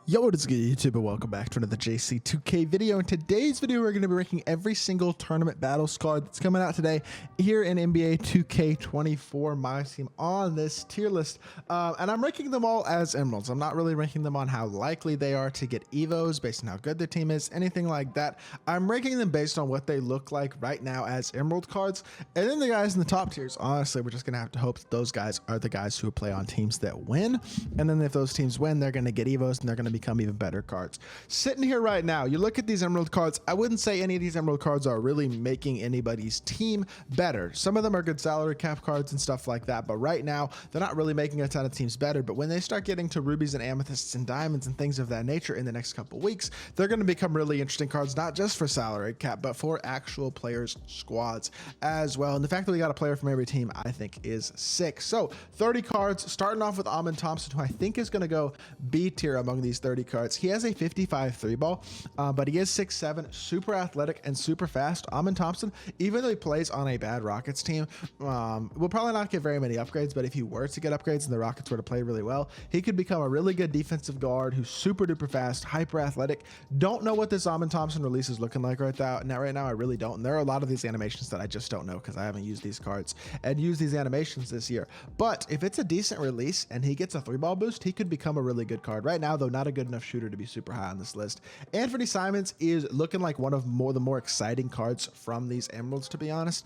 Yo, what is good, YouTube, and welcome back to another JC2K video. In today's video, we're going to be ranking every single tournament battles card that's coming out today here in NBA 2K24 MyTEAM on this tier list. And I'm ranking them all as emeralds. I'm not really ranking them on how likely they are to get evos based on how good their team is, anything like that. I'm ranking them based on what they look like right now as emerald cards. And then the guys in the top tiers, honestly, we're just going to have to hope that those guys are the guys who play on teams that win. And then if those teams win, they're going to get evos and they're going to become even better cards. Sitting here right now, you look at these emerald cards, I wouldn't say any of these emerald cards are really making anybody's team better. Some of them are good salary cap cards and stuff like that, but right now they're not really making a ton of teams better. But when they start getting to rubies and amethysts and diamonds and things of that nature in the next couple weeks, they're going to become really interesting cards, not just for salary cap, but for actual players' squads as well. And the fact that we got a player from every team, I think, is sick. So 30 cards, starting off with Amin Thompson, who I think is going to go B tier among these 30 cards. He has a 55 3 ball, but he is 6'7", super athletic and super fast. Amin Thompson, even though he plays on a bad Rockets team, will probably not get very many upgrades, but if he were to get upgrades and the Rockets were to play really well, he could become a really good defensive guard who's super duper fast, hyper athletic. Don't know what this Amin Thompson release is looking like right now. I really don't. And there are a lot of these animations that I just don't know because I haven't used these cards and used these animations this year. But if it's a decent release and he gets a 3-ball boost, he could become a really good card. Right now, though, not a good enough shooter to be super high on this list. Anthony Simons is looking like one of the more exciting cards from these emeralds, to be honest.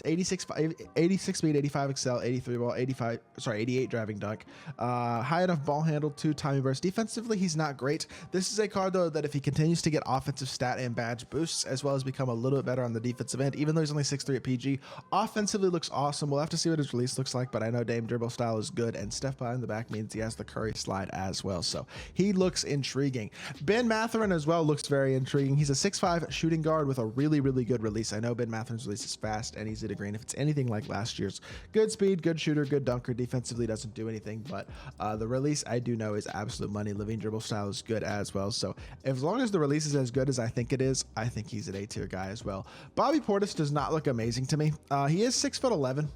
86 speed, 85 excel, 83 ball, 88 driving dunk, high enough ball handle, 2 timing burst. Defensively, he's not great. This is a card, though, that if he continues to get offensive stat and badge boosts, as well as become a little bit better on the defensive end, even though he's only 6'3" at PG, offensively looks awesome. We'll have to see what his release looks like, but I know Dame dribble style is good, and step behind the back means he has the Curry slide as well, so he looks intriguing. Ben Mathurin as well looks very intriguing. He's a 6'5" shooting guard with a really good release. I know Ben Mathurin's release is fast and easy to green. If it's anything like last year's, good speed, good shooter, good dunker. Defensively doesn't do anything, but the release I do know is absolute money. Living dribble style is good as well. So as long as the release is as good as I think it is, I think he's an A tier guy as well. Bobby Portis does not look amazing to me. He is 6'11",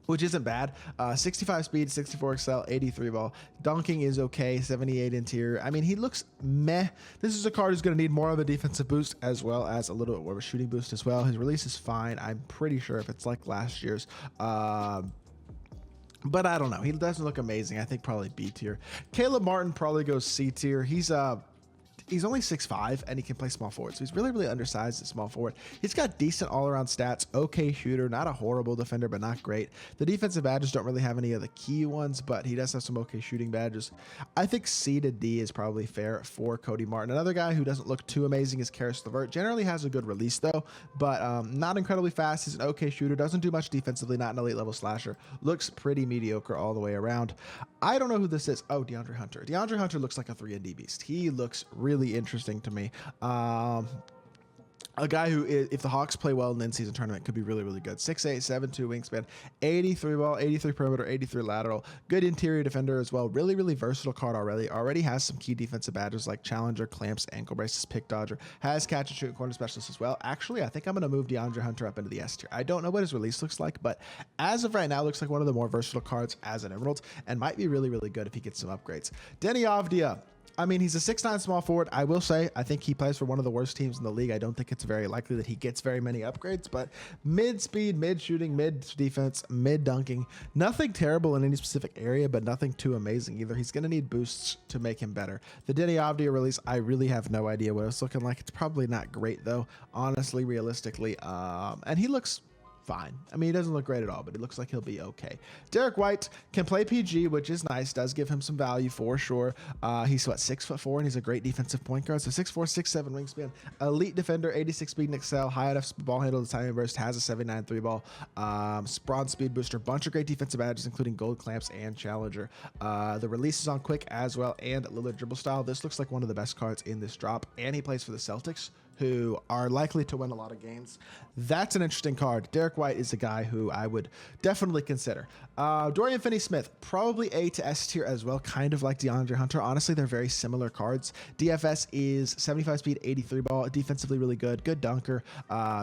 which isn't bad. 65 speed, 64 excel, 83 ball. Dunking is okay, 78 interior. I mean, he looks meh. This is a card who's going to need more of a defensive boost as well as a little bit more of a shooting boost as well. His release is fine. I'm pretty sure if it's like last year's. But I don't know. He doesn't look amazing. I think probably B tier. Caleb Martin probably goes C tier. He's only 6'5", and he can play small forward, so he's really undersized at small forward. He's got decent all-around stats, okay shooter, not a horrible defender, but not great. The defensive badges don't really have any of the key ones, but he does have some okay shooting badges. I think C to D is probably fair for Cody Martin. Another guy who doesn't look too amazing is Karis LeVert. Generally has a good release, though, but not incredibly fast. He's an okay shooter, doesn't do much defensively, not an elite-level slasher. Looks pretty mediocre all the way around. I don't know who this is. Oh, DeAndre Hunter. DeAndre Hunter looks like a 3-and-D beast. He looks really interesting to me. A guy who, if the Hawks play well in the in-season tournament, could be really good. 6'8", 7'2" wingspan, 83 ball, 83 perimeter, 83 lateral. Good interior defender as well. Really versatile card already. Already has some key defensive badges like challenger, clamps, ankle braces, pick dodger. Has catch and shoot corner specialist as well. Actually, I think I'm going to move DeAndre Hunter up into the S tier. I don't know what his release looks like, but as of right now, looks like one of the more versatile cards as an emerald and might be really good if he gets some upgrades. Denny Avdia. I mean, he's a 6'9" small forward. I will say, I think he plays for one of the worst teams in the league. I don't think it's very likely that he gets very many upgrades, but mid speed, mid shooting, mid defense, mid dunking. Nothing terrible in any specific area, but nothing too amazing either. He's going to need boosts to make him better. The Denny Avdia release, I really have no idea what it's looking like. It's probably not great, though, honestly, realistically. And he looks fine. I mean, he doesn't look great at all, but it looks like he'll be okay. Derek White can play PG, which is nice. Does give him some value for sure. He's what, 6'4", and he's a great defensive point guard. So 6'4", 6'7" wingspan, elite defender, 86 speed and excel, high enough ball handle, the timing burst, has a 79 3 ball, bronze speed booster, bunch of great defensive badges, including gold clamps and challenger. The release is on quick as well, and Lillard dribble style. This looks like one of the best cards in this drop, and he plays for the Celtics. who are likely to win a lot of games. That's an interesting card. Derek White is a guy who I would definitely consider. Dorian Finney-Smith, probably A to S tier as well, kind of like DeAndre Hunter. Honestly, they're very similar cards. DFS is 75 speed, 83 ball, defensively really good, good dunker,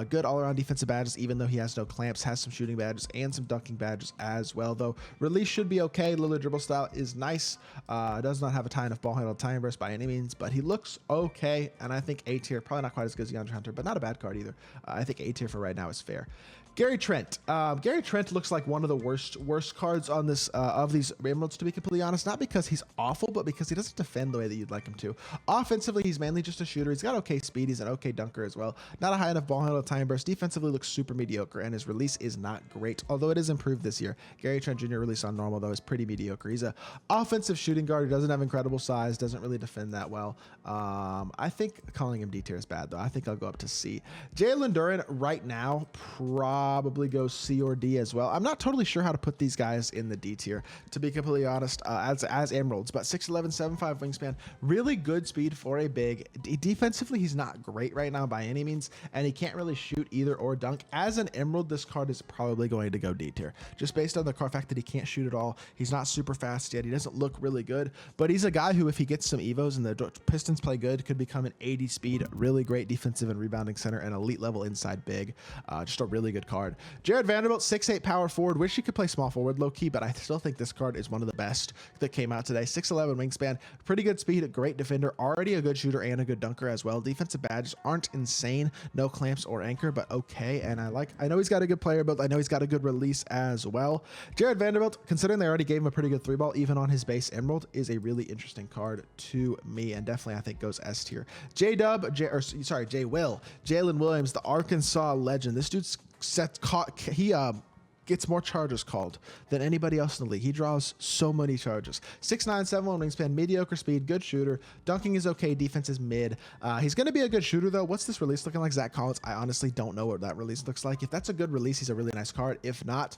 good all-around defensive badges, even though he has no clamps, has some shooting badges and some dunking badges as well, though release should be okay. Lillard dribble style is nice. Does not have a tie enough ball handle time burst by any means, but he looks okay, and I think A tier, probably not quite as good as DeAndre Hunter, but not a bad card either. I think A tier for right now is fair. Gary Trent. Gary Trent looks like one of the worst cards on this of these emeralds, to be completely honest. Not because he's awful, but because he doesn't defend the way that you'd like him to. Offensively, he's mainly just a shooter. He's got okay speed. He's an okay dunker as well. Not a high enough ball handle time burst. Defensively looks super mediocre, and his release is not great, although it is improved this year. Gary Trent Jr. release on normal, though, is pretty mediocre. He's a offensive shooting guard who doesn't have incredible size, doesn't really defend that well. I think calling him D tier is bad, though. I think I'll go up to C. Jalen Duren right now probably goes C or D as well. I'm not totally sure how to put these guys in the D tier, to be completely honest, as emeralds, but 6'11", 7'5" wingspan, really good speed for a big. Defensively, he's not great right now by any means, and he can't really shoot either or dunk. As an emerald, this card is probably going to go D tier, just based on the fact that he can't shoot at all. He's not super fast yet. He doesn't look really good, but he's a guy who, if he gets some evos and the Pistons play good, could become an 80 speed, really great defensive and rebounding center, and elite level inside big. Just a really good card. Jared Vanderbilt, 6'8" power forward. Wish he could play small forward low key, but I still think this card is one of the best that came out today. 6'11" wingspan, pretty good speed, a great defender, already a good shooter and a good dunker as well. Defensive badges aren't insane, no clamps or anchor, but okay. And I know he's got a good player build. I know he's got a good release as well. Jared Vanderbilt, considering they already gave him a pretty good 3-ball, even on his base emerald, is a really interesting card to me, and definitely I think goes S tier. Jalen Williams, the Arkansas legend. This dude's gets more charges called than anybody else in the league. He draws so many charges. 6'9", 7'1" wingspan, mediocre speed, good shooter. Dunking is okay. Defense is mid. He's going to be a good shooter, though. What's this release looking like? Zach Collins, I honestly don't know what that release looks like. If that's a good release, he's a really nice card. If not,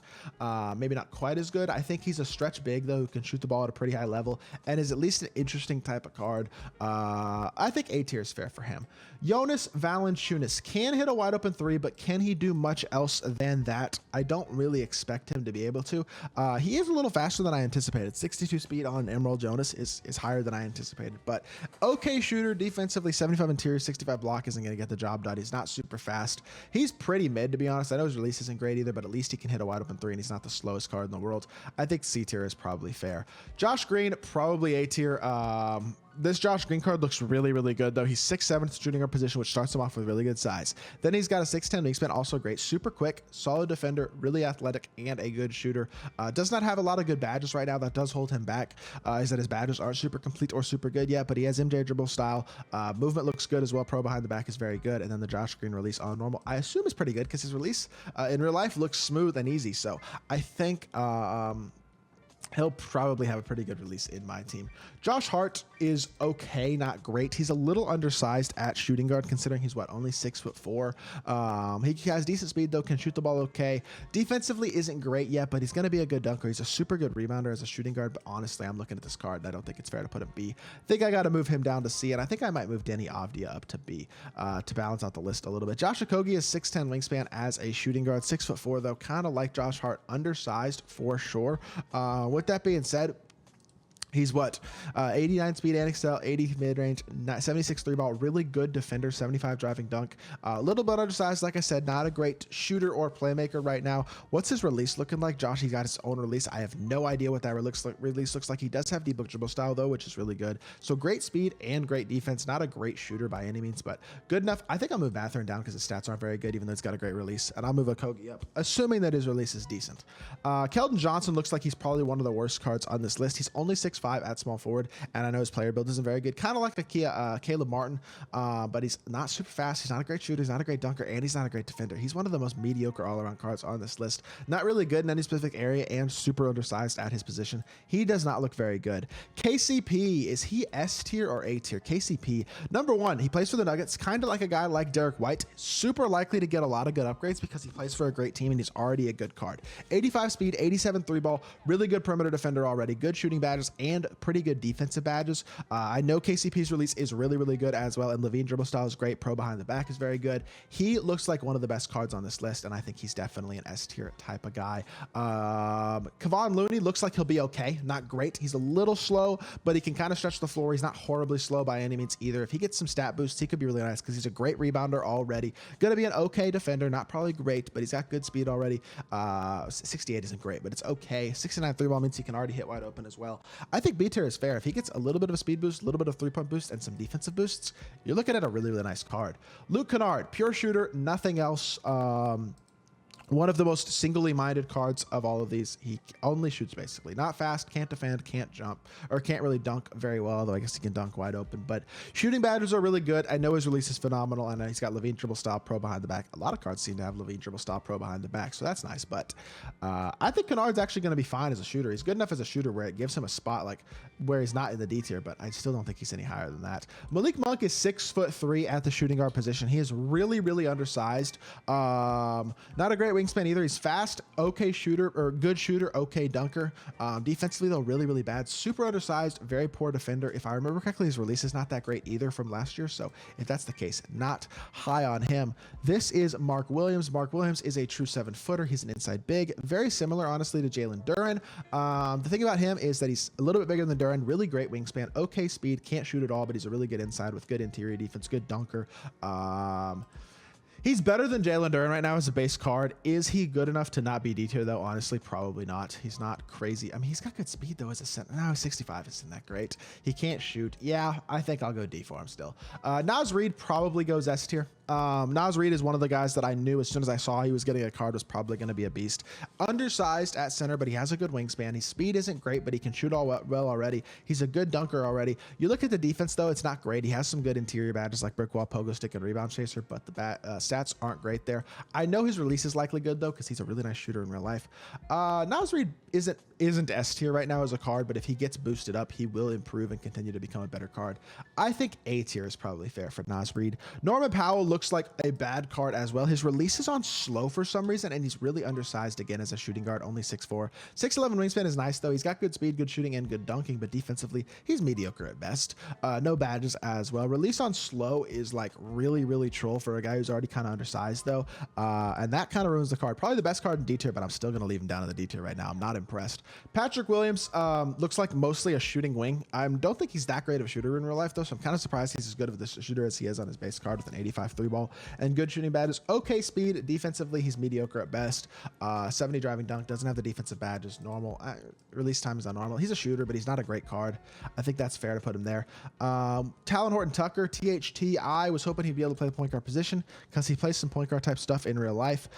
maybe not quite as good. I think he's a stretch big, though, who can shoot the ball at a pretty high level and is at least an interesting type of card. I think A tier is fair for him. Jonas Valanciunas can hit a wide open 3, but can he do much else than that? I don't really expect him to be able to. He is a little faster than I anticipated. 62 speed on Emerald Jonas is higher than I anticipated, but okay shooter. Defensively, 75 interior, 65 block isn't going to get the job done. He's not super fast. He's pretty mid, to be honest. I know his release isn't great either, but at least he can hit a wide open 3, and he's not the slowest card in the world. I think C tier is probably fair. Josh Green, probably A tier. This Josh Green card looks really, really good, though. He's 6'7", shooting guard position, which starts him off with really good size. Then he's got a 6'10" wingspan, also great. Super quick, solid defender, really athletic, and a good shooter. Does not have a lot of good badges right now. That does hold him back, is that his badges aren't super complete or super good yet, but he has MJ dribble style. Movement looks good as well. Pro behind the back is very good. And then the Josh Green release on normal, I assume is pretty good, because his release in real life looks smooth and easy. So I think he'll probably have a pretty good release in my team. Josh Hart is okay, not great. He's a little undersized at shooting guard, considering he's only 6'4". He has decent speed, though, can shoot the ball okay. Defensively isn't great yet, but he's going to be a good dunker. He's a super good rebounder as a shooting guard, but honestly, I'm looking at this card and I don't think it's fair to put him B. I think I got to move him down to C, and I think I might move Danny Avdia up to B to balance out the list a little bit. Josh Okogie is 6'10" wingspan as a shooting guard, 6'4", though, kind of like Josh Hart, undersized for sure. With that being said, he's 89 speed and excel, 80 mid-range, 76 3-ball, really good defender, 75 driving dunk. A little bit undersized, like I said, not a great shooter or playmaker right now. What's his release looking like? Josh, he got his own release. I have no idea what that release looks like. He does have deep dribble style, though, which is really good. So great speed and great defense. Not a great shooter by any means, but good enough. I think I'll move Mathurin down because his stats aren't very good, even though it's got a great release. And I'll move Okogie up, assuming that his release is decent. Keldon Johnson looks like he's probably one of the worst cards on this list. He's only 6'5" at small forward, and I know his player build isn't very good, kind of like a Caleb Martin, but he's not super fast. He's not a great shooter. He's not a great dunker, and he's not a great defender. He's one of the most mediocre all-around cards on this list. Not really good in any specific area, and super undersized at his position. He does not look very good. KCP, is he S tier or A tier? KCP, number one, he plays for the Nuggets, kind of like a guy like Derek White, super likely to get a lot of good upgrades because he plays for a great team and he's already a good card. 85 speed, 87 3-ball, really good perimeter defender already, good shooting badges and pretty good defensive badges. I know KCP's release is really, really good as well, and Levine dribble style is great. Pro behind the back is very good. He looks like one of the best cards on this list, and I think he's definitely an S tier type of guy. Kevon Looney looks like he'll be okay. Not great. He's a little slow, but he can kind of stretch the floor. He's not horribly slow by any means either. If he gets some stat boosts, he could be really nice because he's a great rebounder already. Going to be an okay defender, not probably great, but he's got good speed already. 68 isn't great, but it's okay. 69 3-ball means he can already hit wide open as well. I think B tier is fair. If he gets a little bit of a speed boost, a little bit of 3-point boost, and some defensive boosts, you're looking at a really, really nice card. Luke Kennard, pure shooter, nothing else. One of the most singly minded cards of all of these. He only shoots basically. Not fast, can't defend, can't jump, or can't really dunk very well, although I guess he can dunk wide open. But shooting badges are really good. I know his release is phenomenal. I know he's got Levine dribble style pro behind the back. A lot of cards seem to have Levine dribble style pro behind the back, so that's nice. But I think Kennard's actually going to be fine as a shooter. He's good enough as a shooter where it gives him a spot like where he's not in the D tier, but I still don't think he's any higher than that. Malik Monk is 6'3" at the shooting guard position. He is really, really undersized. Not a great wingspan either. He's fast, okay shooter, or good shooter, okay dunker. Defensively though, really, really bad. Super undersized, very poor defender. If I remember correctly, his release is not that great either from last year. So if that's the case, not high on him. This is Mark Williams. Mark Williams is a true 7-footer. He's an inside big, very similar honestly to Jalen Duren. The thing about him is that he's a little bit bigger than Duren, really great wingspan, okay speed, can't shoot at all, but he's a really good inside with good interior defense, good dunker. He's better than Jalen Duren right now as a base card. Is he good enough to not be D tier though? Honestly, probably not. He's not crazy. I mean, he's got good speed though as a center. No, 65 isn't that great. He can't shoot. Yeah, I think I'll go D for him still. Naz Reid probably goes S tier. Naz Reid is one of the guys that I knew as soon as I saw he was getting a card was probably going to be a beast. Undersized at center, but he has a good wingspan. His speed isn't great, but he can shoot all well already. He's a good dunker already. You look at the defense though, it's not great. He has some good interior badges like brick wall, pogo stick, and rebound chaser, but the stats aren't great there. I know his release is likely good though because he's a really nice shooter in real life. Naz Reid isn't S tier right now as a card, but if he gets boosted up, he will improve and continue to become a better card. I think A tier is probably fair for Naz Reid. Norman Powell looks like a bad card as well. His release is on slow for some reason, and he's really undersized again as a shooting guard, only 6'4". 6'11" wingspan is nice though. He's got good speed, good shooting, and good dunking, but defensively, he's mediocre at best. No badges as well. Release on slow is like really, really troll for a guy who's already kind of undersized though, and that kind of ruins the card. Probably the best card in D tier, but I'm still going to leave him down in the D tier right now. I'm not impressed. Patrick Williams looks like mostly a shooting wing. I don't think he's that great of a shooter in real life though, so I'm kind of surprised he's as good of a shooter as he is on his base card with an 85 3-ball and good shooting badges. Okay speed. Defensively, he's mediocre at best. 70 driving dunk. Doesn't have the defensive badges. Normal. Release time is not normal. He's a shooter, but he's not a great card. I think that's fair to put him there. Talon Horton Tucker, THT. I was hoping he'd be able to play the point guard position because he plays some point guard type stuff in real life.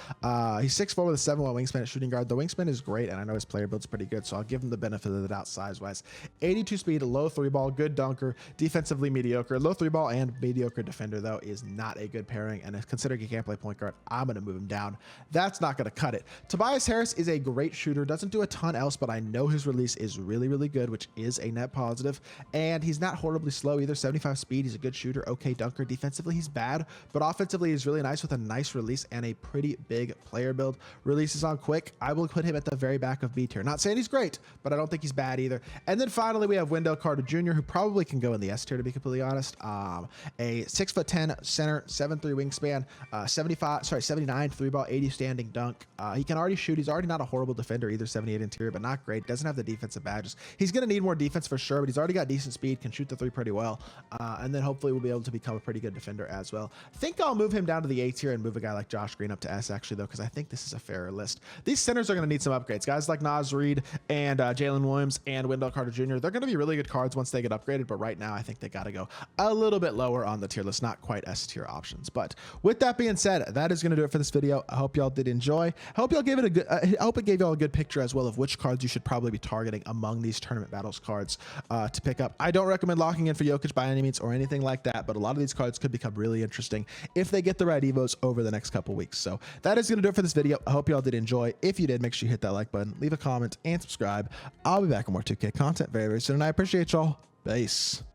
He's 6'4" with a 7-1 wingspan at shooting guard. The wingspan is great, and I know his player build's pretty good, so I'll give him the benefit of the doubt size-wise. 82 speed, low 3-ball, good dunker, defensively mediocre. Low 3-ball and mediocre defender, though, is not a good pairing, and considering he can't play point guard, I'm going to move him down. That's not going to cut it. Tobias Harris is a great shooter, doesn't do a ton else, but I know his release is really, really good, which is a net positive, and he's not horribly slow either. 75 speed, he's a good shooter, okay dunker. Defensively, he's bad, but offensively, he's really nice with a nice release and a pretty big player build. Releases on quick. I will put him at the very back of B tier. Not saying he's great, but I don't think he's bad either. And then finally, we have Wendell Carter Jr., who probably can go in the S tier, to be completely honest. A 6'10" center, 7'3" wingspan, 79 3-ball, 80 standing dunk. He can already shoot. He's already not a horrible defender either, 78 interior, but not great. Doesn't have the defensive badges. He's going to need more defense for sure, but he's already got decent speed, can shoot the 3 pretty well, and then hopefully we'll be able to become a pretty good defender as well. I think I'll move him down to the A tier and move a guy like Josh Green up to S actually though, because I think this is a fairer list. These centers are going to need some upgrades. Guys like Naz Reid and Jalen Williams and Wendell Carter Jr., they're going to be really good cards once they get upgraded, but right now I think they got to go a little bit lower on the tier list, not quite S tier options. But with that being said, that is going to do it for this video. I hope y'all did enjoy. I hope y'all gave it a good, I hope it gave y'all a good picture as well of which cards you should probably be targeting among these tournament battles cards to pick up. I don't recommend locking in for Jokic by any means or anything like that, but a lot of these cards could become really interesting if they get the right evos over the next couple weeks. So that is going to do it for this video. I hope y'all did enjoy. If you did, make sure you hit that like button, leave a comment, and subscribe. I'll be back with more 2K content very, very soon, and I appreciate y'all. Peace.